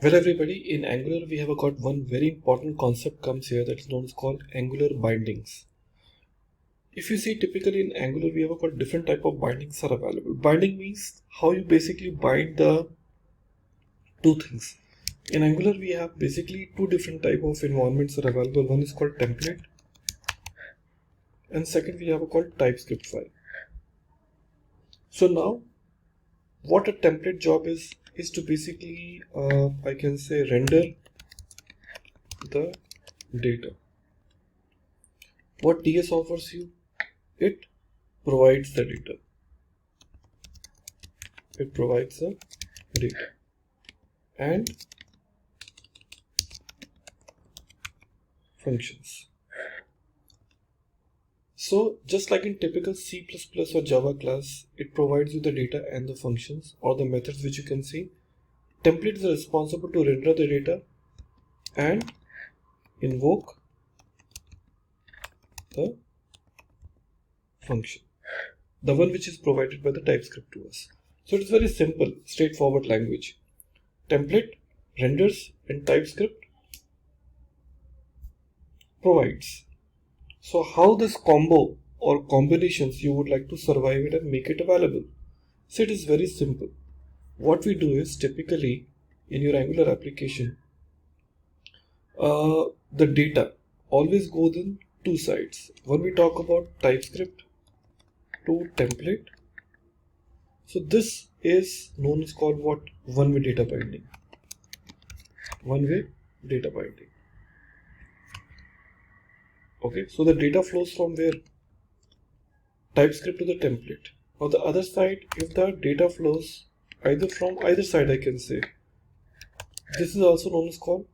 Well, everybody, in Angular we have got one very important concept comes here that is known as called Angular bindings. If you see, typically in Angular we have got different type of bindings are available. Binding means how you basically bind the two things. In Angular we have basically two different type of environments are available. One is called template and second we have a called TypeScript file. So now what a template job is to basically I can say render the data. What TS offers you? It provides the data. It provides the data and functions. So just like in typical C++ or Java class, it provides you the data and the functions or the methods which you can see. Templates are responsible to render the data and invoke the function, the one which is provided by the TypeScript to us. So it is very simple, straightforward language. Template renders and TypeScript provides. So how this combo or combinations you would like to survive it and make it available? So it is very simple. What we do is typically in your Angular application, the data always goes in two sides. When we talk about TypeScript to template, so this is known as called what? One-way data binding. One-way data binding. Okay, so the data flows from where? TypeScript to the template. On the other side, if the data flows either from either side, I can say this is also known as called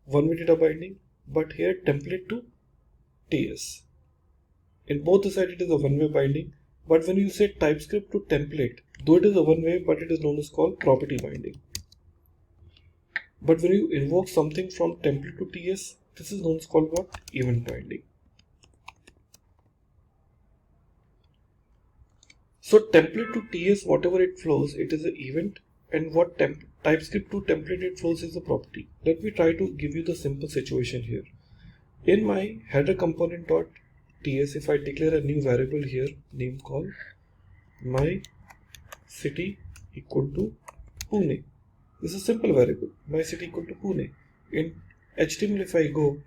one-way data binding, but here template to TS. In both the side it is a one-way binding, but when you say TypeScript to template, though it is a one-way, but it is known as called property binding. But when you invoke something from template to TS, this is known as called what? Event binding. So template to TS, whatever it flows, it is an event, and what TypeScript to template it flows is a property. Let me try to give you the simple situation here. In my header component dot TS, if I declare a new variable here, name called my city equal to Pune. This is a simple variable, my city equal to Pune. In HTML, if I go,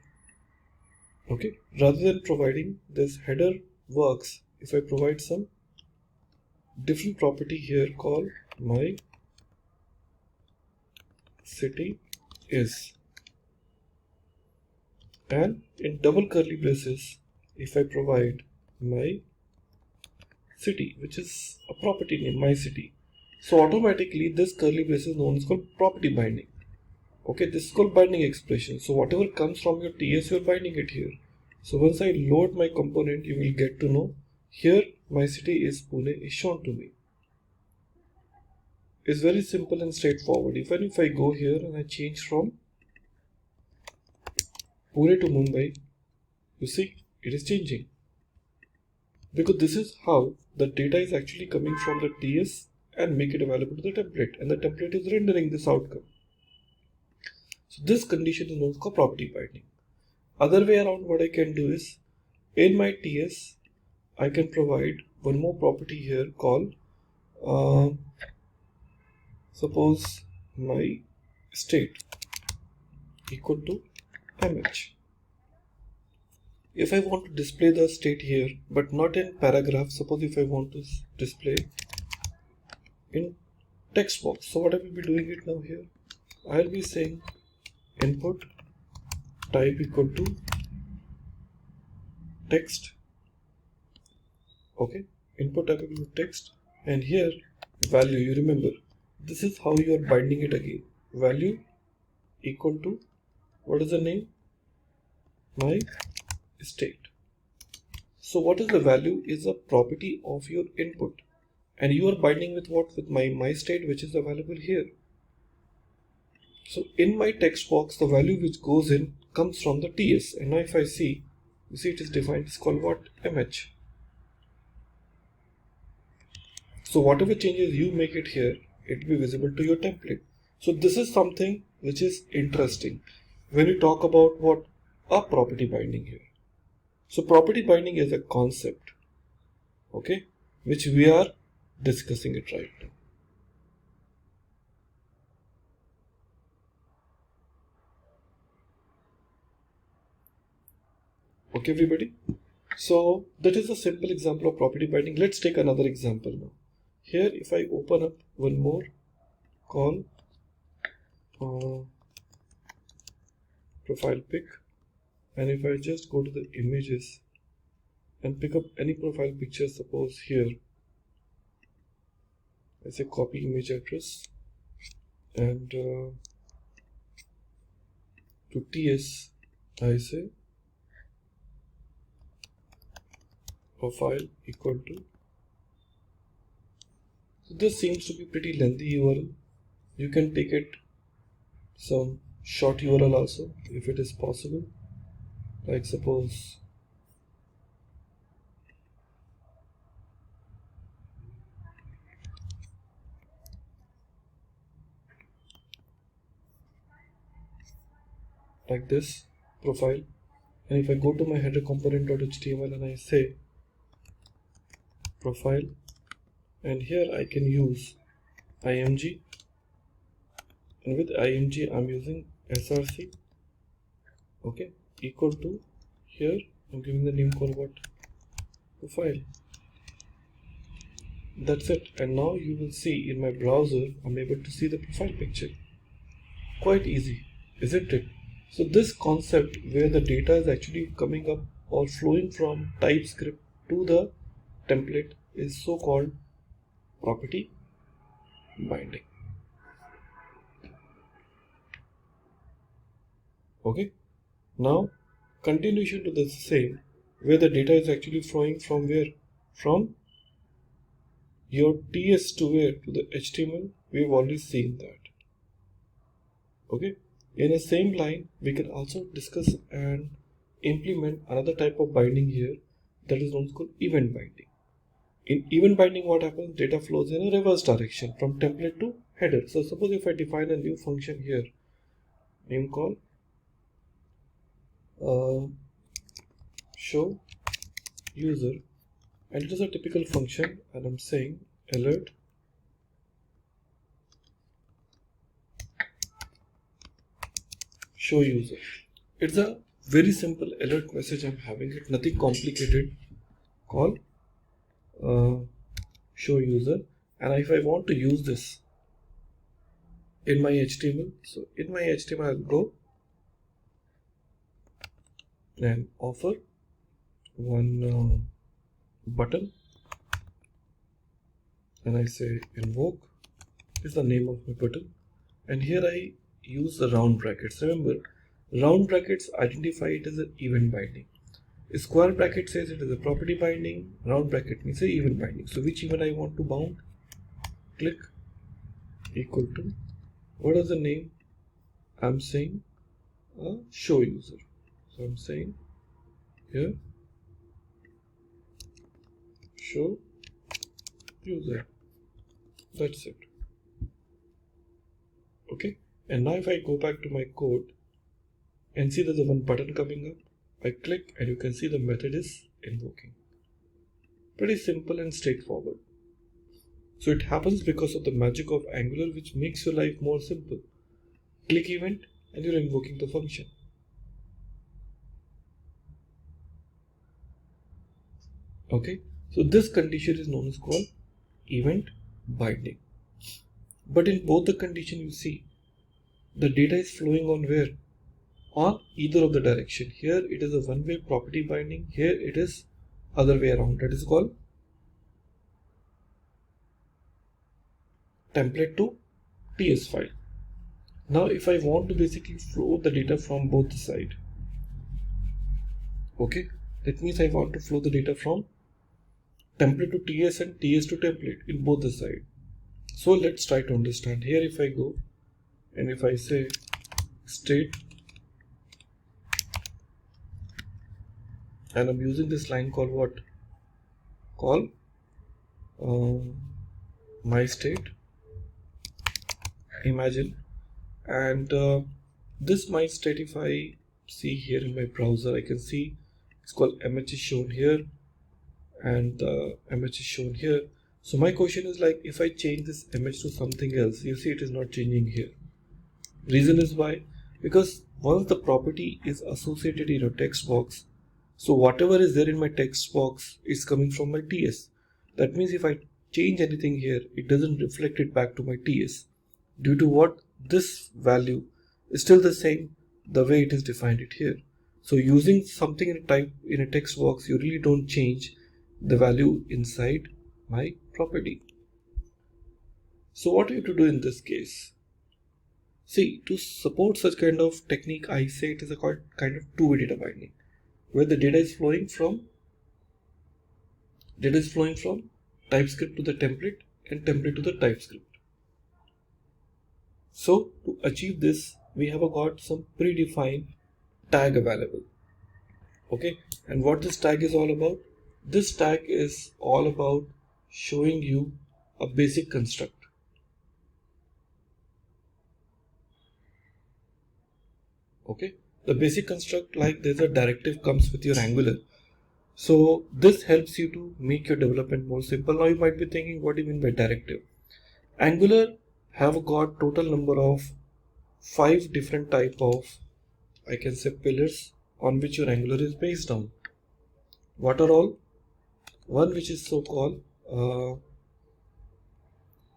okay, rather than providing this header works, if I provide some different property here called my city is, and in double curly braces if I provide my city, which is a property name, my city, so automatically this curly brace is known as called property binding. Okay, this is called binding expression. So whatever comes from your TS, you're binding it here. So once I load my component, you will get to know here my city is Pune is shown to me. It's very simple and straightforward. Even if I go here and I change from Pune to Mumbai, you see it is changing, because this is how the data is actually coming from the TS and make it available to the template, and the template is rendering this outcome. So this condition is known as property binding. Other way around, what I can do is in my TS I can provide one more property here called suppose my state equal to MH. If I want to display the state here but not in paragraph, suppose if I want to display in text box, so what I will be doing it now here, I will be saying input type equal to text. Okay, input type equal to text, and here value, you remember this is how you are binding it again, value equal to what is the name, my state. So what is the value is a property of your input, and you are binding with what? With my state, which is available here. So in my text box, the value which goes in comes from the TS, and now if I see, you see it is defined, it's called what? MH. So whatever changes you make it here, it will be visible to your template. So this is something which is interesting when we talk about what a property binding here. So property binding is a concept, okay, which we are discussing it right now. Okay, everybody. So that is a simple example of property binding. Let's take another example now. Here, if I open up one more call profile pic, and if I just go to the images and pick up any profile picture, suppose here I say copy image address and to TS I say profile equal to. So this seems to be pretty lengthy URL. You can take it some short URL also if it is possible, like suppose like this profile, and if I go to my header component.html and I say profile, and here I can use img, and with img I'm using src, okay, equal to, here I'm giving the name called what, profile. That's it. And now you will see in my browser I'm able to see the profile picture. Quite easy, isn't it? So this concept where the data is actually coming up or flowing from TypeScript to the template is so called property binding. Okay, now continuation to the same, where the data is actually flowing from where, from your TS to where, to the HTML. We've already seen that. Okay, in the same line we can also discuss and implement another type of binding here, that is also called event binding. In event binding, what happens, data flows in a reverse direction from template to header. So suppose if I define a new function here, name call show user, and it is a typical function, and I'm saying alert show user. It's a very simple alert message I'm having it, nothing complicated. Call show user, and if I want to use this in my HTML, so in my HTML I'll go and offer one button, and I say invoke is the name of my button, and here I use the round brackets. Remember, round brackets identify it as an event binding. A square bracket says it is a property binding, round bracket means a event binding. So which event I want to bound? Click equal to, what is the name? I'm saying show user. So I'm saying here show user. That's it. Okay, and now if I go back to my code and see there's a one button coming up, I click and you can see the method is invoking. Pretty simple and straightforward. So it happens because of the magic of Angular, which makes your life more simple. Click event and you're invoking the function. Okay, so this condition is known as called event binding. But in both the condition, you see the data is flowing on where? On either of the direction. Here it is a one-way property binding, here it is other way around. That is called template to TS file. Now if I want to basically flow the data from both the side, okay, that means I want to flow the data from template to TS and TS to template in both the side. So let's try to understand. Here if I go and if I say state, and I'm using this line called what? Call my state. Imagine And this might state, if I see here in my browser, I can see it's called MH is shown here and the MH is shown here. So my question is like, if I change this image to something else, you see it is not changing here. Reason is why? Because once the property is associated in your text box, so whatever is there in my text box is coming from my TS. That means if I change anything here, it doesn't reflect it back to my TS. Due to what? This value is still the same the way it is defined it here. So using something in a type in a text box, you really don't change the value inside my property. So what do you have to do in this case? See, to support such kind of technique, I say it is a kind of two-way data binding, where the data is flowing from TypeScript to the template and template to the TypeScript. So to achieve this, we have got some predefined tag available. Okay, and what this tag is all about? This tag is all about showing you a basic construct. Okay, the basic construct, like there's a directive comes with your Angular. So this helps you to make your development more simple. Now you might be thinking, what do you mean by directive? Angular have got total number of 5 different type of, I can say, pillars on which your Angular is based on. What are all? One which is so called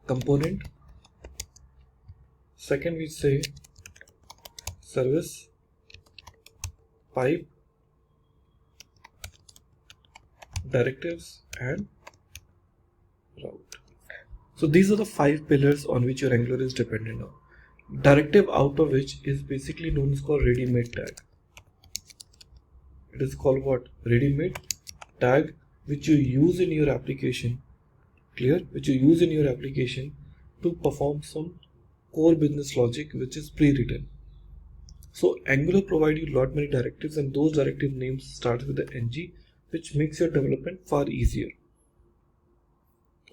component. Second we say service, pipe, directives and route. So these are the 5 pillars on which your Angular is dependent on. Directive out of which is basically known as called ready-made tag. It is called what? Ready-made tag, which you use in your application. Clear? Which you use in your application to perform some core business logic which is pre-written. So Angular provides you lot many directives, and those directive names start with the ng, which makes your development far easier.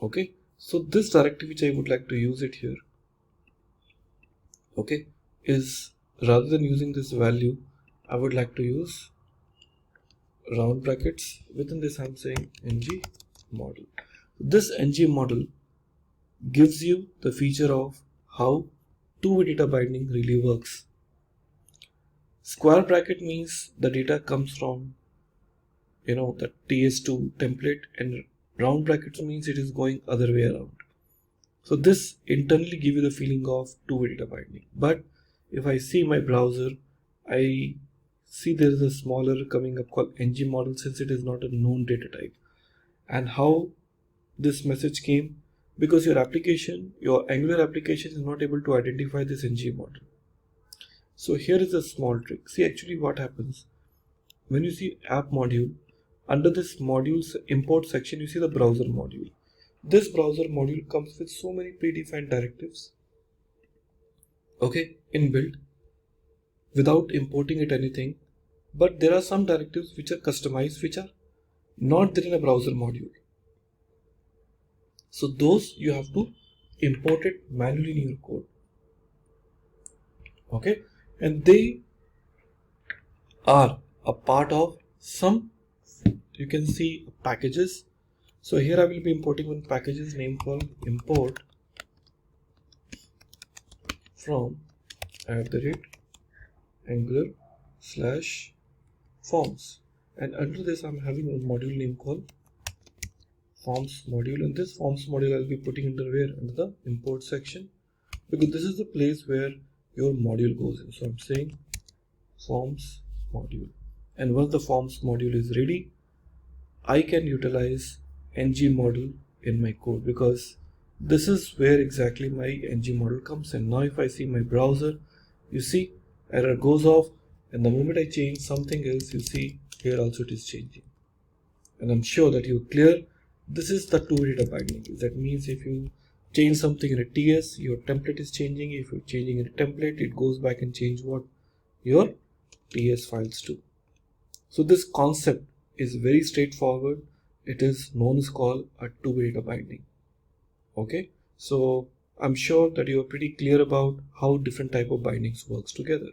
Okay, so this directive which I would like to use it here, okay, is rather than using this value, I would like to use round brackets. Within this I'm saying ng model. This ng model gives you the feature of how two-way data binding really works. Square bracket means the data comes from the TS2 template, and round brackets means it is going other way around. So this internally give you the feeling of two-way data binding. But if I see my browser, I see there is a smaller coming up called ng model, since it is not a known data type. And how this message came? Because your Angular application is not able to identify this ng model. So here is a small trick. See, actually what happens when you see app module, under this modules import section, you see the browser module. This browser module comes with so many predefined directives, okay, inbuilt, without importing it anything. But there are some directives which are customized, which are not there in a browser module. So those you have to import it manually in your code. Okay, and they are a part of some, you can see, packages. So here I will be importing one packages name called import from @Angular/forms, and under this I'm having a module name called forms module, and this forms module I'll be putting under the import section, because this is the place where your module goes in. So I'm saying forms module, and once the forms module is ready, I can utilize ng model in my code, because this is where exactly my ng model comes in. Now if I see my browser, you see error goes off, and the moment I change something else, you see here also it is changing. And I'm sure that you're clear. This is the two-way data binding. That means if you change something in a TS, your template is changing. If you're changing in a template, it goes back and change what your TS files do. So this concept is very straightforward. It is known as called a two-way data binding. Okay, so I'm sure that you are pretty clear about how different type of bindings works together.